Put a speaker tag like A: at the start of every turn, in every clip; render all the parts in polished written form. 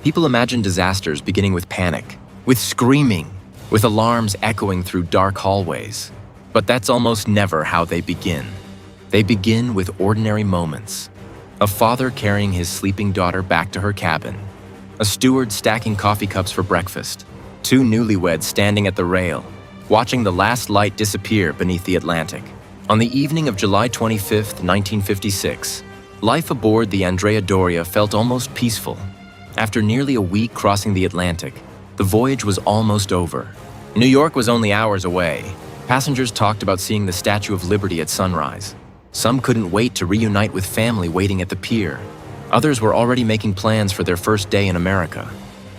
A: People imagine disasters beginning with panic, with screaming, with alarms echoing through dark hallways. But that's almost never how they begin. They begin with ordinary moments. A father carrying his sleeping daughter back to her cabin. A steward stacking coffee cups for breakfast. Two newlyweds standing at the rail, watching the last light disappear beneath the Atlantic. On the evening of July 25, 1956, life aboard the Andrea Doria felt almost peaceful. After nearly a week crossing the Atlantic, the voyage was almost over. New York was only hours away. Passengers talked about seeing the Statue of Liberty at sunrise. Some couldn't wait to reunite with family waiting at the pier. Others were already making plans for their first day in America.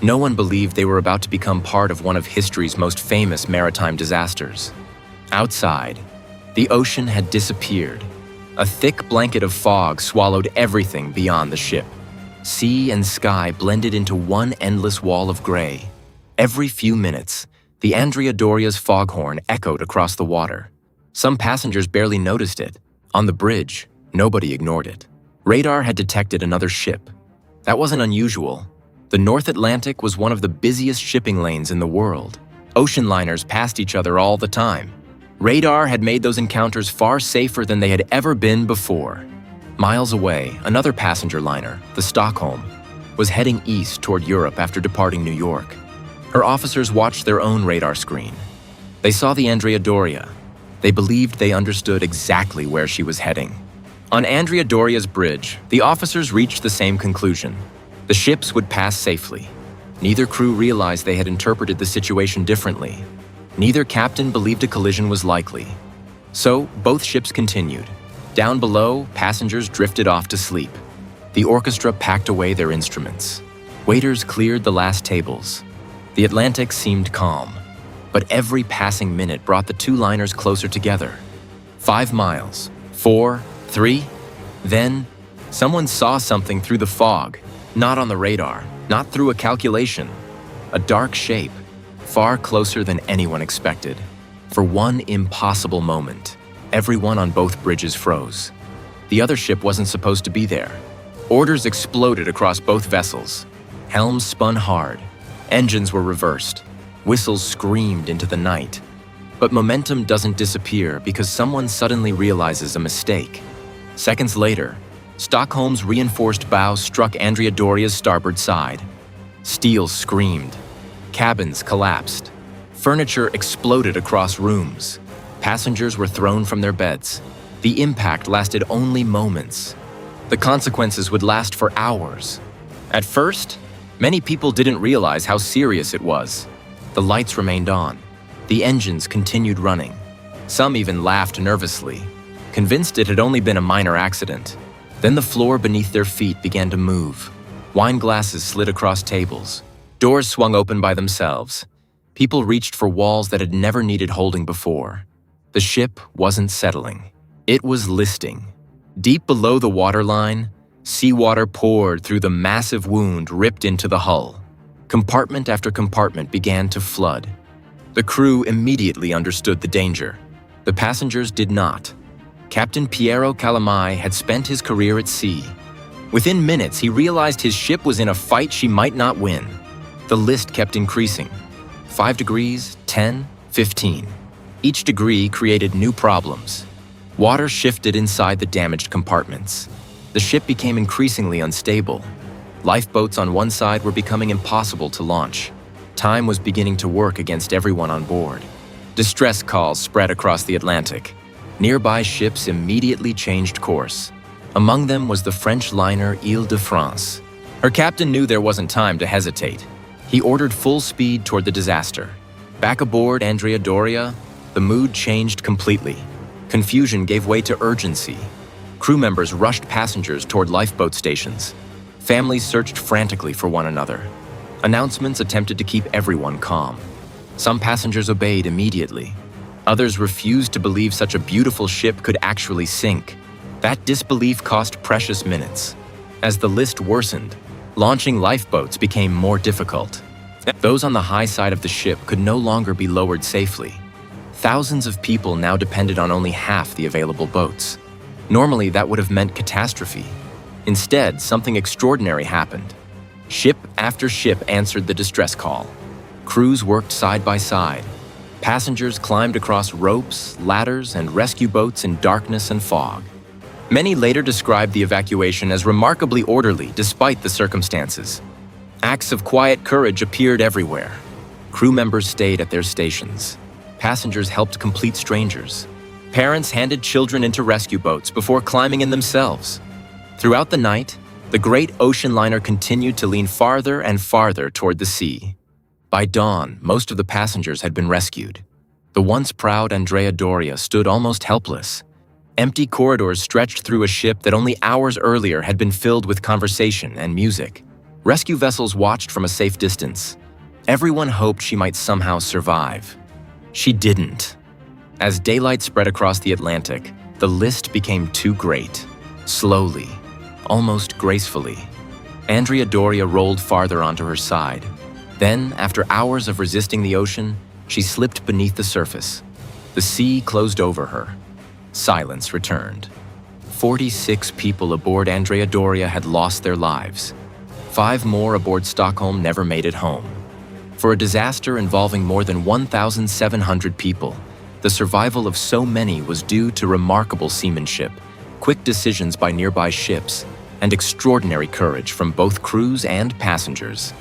A: No one believed they were about to become part of one of history's most famous maritime disasters. Outside, the ocean had disappeared. A thick blanket of fog swallowed everything beyond the ship. Sea and sky blended into one endless wall of gray. Every few minutes, the Andrea Doria's foghorn echoed across the water. Some passengers barely noticed it. On the bridge, nobody ignored it. Radar had detected another ship. That wasn't unusual. The North Atlantic was one of the busiest shipping lanes in the world. Ocean liners passed each other all the time. Radar had made those encounters far safer than they had ever been before. Miles away, another passenger liner, the Stockholm, was heading east toward Europe after departing New York. Her officers watched their own radar screen. They saw the Andrea Doria. They believed they understood exactly where she was heading. On Andrea Doria's bridge, the officers reached the same conclusion. The ships would pass safely. Neither crew realized they had interpreted the situation differently. Neither captain believed a collision was likely. So, both ships continued. Down below, passengers drifted off to sleep. The orchestra packed away their instruments. Waiters cleared the last tables. The Atlantic seemed calm, but every passing minute brought the two liners closer together. 5 miles, 4, 3. Then, someone saw something through the fog, not on the radar, not through a calculation. A dark shape, far closer than anyone expected. For one impossible moment, everyone on both bridges froze. The other ship wasn't supposed to be there. Orders exploded across both vessels. Helms spun hard. Engines were reversed. Whistles screamed into the night. But momentum doesn't disappear because someone suddenly realizes a mistake. Seconds later, Stockholm's reinforced bow struck Andrea Doria's starboard side. Steel screamed. Cabins collapsed. Furniture exploded across rooms. Passengers were thrown from their beds. The impact lasted only moments. The consequences would last for hours. At first, many people didn't realize how serious it was. The lights remained on. The engines continued running. Some even laughed nervously, convinced it had only been a minor accident. Then the floor beneath their feet began to move. Wine glasses slid across tables. Doors swung open by themselves. People reached for walls that had never needed holding before. The ship wasn't settling. It was listing. Deep below the waterline, seawater poured through the massive wound ripped into the hull. Compartment after compartment began to flood. The crew immediately understood the danger. The passengers did not. Captain Piero Calamai had spent his career at sea. Within minutes, he realized his ship was in a fight she might not win. The list kept increasing. 5 degrees, 10, 15. Each degree created new problems. Water shifted inside the damaged compartments. The ship became increasingly unstable. Lifeboats on one side were becoming impossible to launch. Time was beginning to work against everyone on board. Distress calls spread across the Atlantic. Nearby ships immediately changed course. Among them was the French liner Île-de-France. Her captain knew there wasn't time to hesitate. He ordered full speed toward the disaster. Back aboard Andrea Doria, the mood changed completely. Confusion gave way to urgency. Crew members rushed passengers toward lifeboat stations. Families searched frantically for one another. Announcements attempted to keep everyone calm. Some passengers obeyed immediately. Others refused to believe such a beautiful ship could actually sink. That disbelief cost precious minutes. As the list worsened, launching lifeboats became more difficult. Those on the high side of the ship could no longer be lowered safely. Thousands of people now depended on only half the available boats. Normally, that would have meant catastrophe. Instead, something extraordinary happened. Ship after ship answered the distress call. Crews worked side by side. Passengers climbed across ropes, ladders, and rescue boats in darkness and fog. Many later described the evacuation as remarkably orderly despite the circumstances. Acts of quiet courage appeared everywhere. Crew members stayed at their stations. Passengers helped complete strangers. Parents handed children into rescue boats before climbing in themselves. Throughout the night, the great ocean liner continued to lean farther and farther toward the sea. By dawn, most of the passengers had been rescued. The once proud Andrea Doria stood almost helpless. Empty corridors stretched through a ship that only hours earlier had been filled with conversation and music. Rescue vessels watched from a safe distance. Everyone hoped she might somehow survive. She didn't. As daylight spread across the Atlantic, the list became too great. Slowly, almost gracefully, Andrea Doria rolled farther onto her side. Then, after hours of resisting the ocean, she slipped beneath the surface. The sea closed over her. Silence returned. 46 people aboard Andrea Doria had lost their lives. 5 more aboard Stockholm never made it home. For a disaster involving more than 1,700 people, the survival of so many was due to remarkable seamanship, quick decisions by nearby ships, and extraordinary courage from both crews and passengers.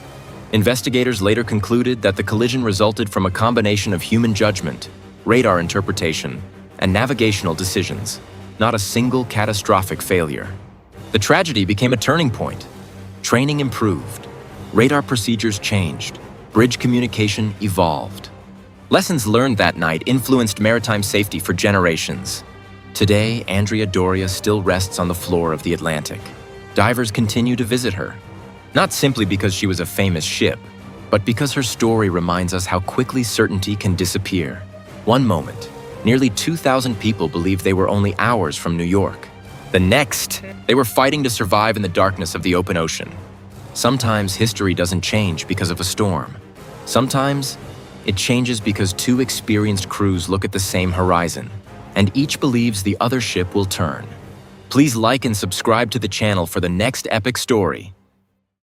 A: Investigators later concluded that the collision resulted from a combination of human judgment, radar interpretation, and navigational decisions, not a single catastrophic failure. The tragedy became a turning point. Training improved, radar procedures changed, bridge communication evolved. Lessons learned that night influenced maritime safety for generations. Today, Andrea Doria still rests on the floor of the Atlantic. Divers continue to visit her, not simply because she was a famous ship, but because her story reminds us how quickly certainty can disappear. One moment, nearly 2,000 people believed they were only hours from New York. The next, they were fighting to survive in the darkness of the open ocean. Sometimes history doesn't change because of a storm. Sometimes it changes because 2 experienced crews look at the same horizon, and each believes the other ship will turn. Please like and subscribe to the channel for the next epic story.